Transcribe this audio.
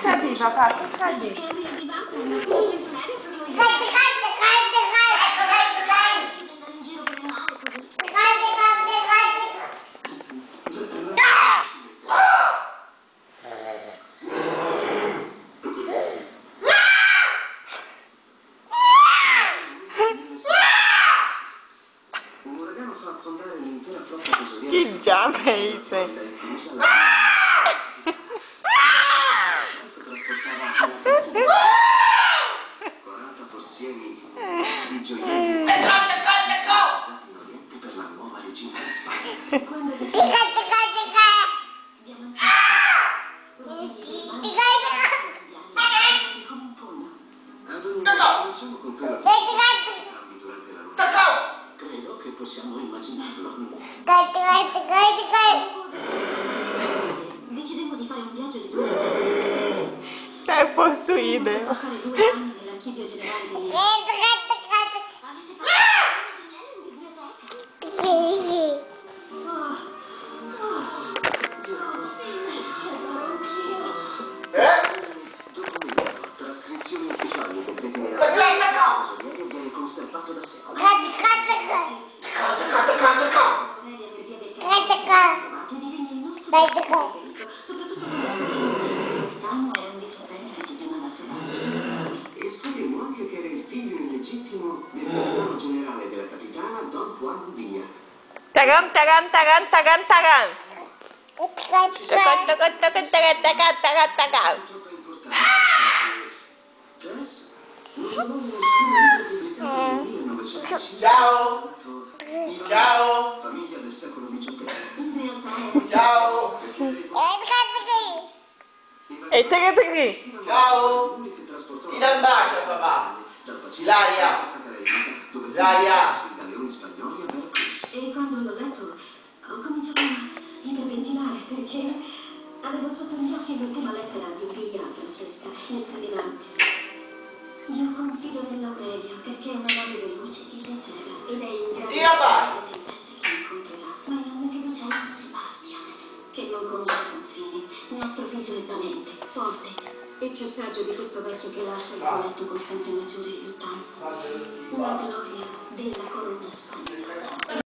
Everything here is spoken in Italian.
Cosa di papà? Cosa di? Che già paese. Credo che possiamo immaginarlo. Decidemmo di fare un viaggio di 2 settimane. È possibile. Passare 2 anni nell'archivio generale degli trascrizioni ufficiali che viene conservato da secoli. Soprattutto quando era un diciottenne che si chiamava Sebastiano. E scopriremo anche che era il figlio illegittimo del capitano generale della capitana Don Juan Villa. Tagan, tagan, tagan, tagan, tagan. Tagan, tagan, tagan, tagan, tagan, tagan, tagan. Troppo importante. Jess, non c'è uno pubblicato nel 1905. Ciao. Ciao. Famiglia del secolo XVIII. In realtà Ciao. E te che ciao. Ti dà un bacio papà. Ilaria. Ilaria. E quando l'ho letto ho cominciato a iperventilare perché avevo sotto gli occhi l'ultima lettera di Villa a Francesca e scriveva: io confido nell'Aurelia perché è una donna veloce e leggera ed è in grado di fare le tempeste che incontrerà. Ma la mia fiducia è in Sebastian, che non conosce confini. Il nostro figlio è valente, forte e più saggio di questo vecchio che lascia il colletto con sempre maggiore riluttanza. La gloria della corona spagnola.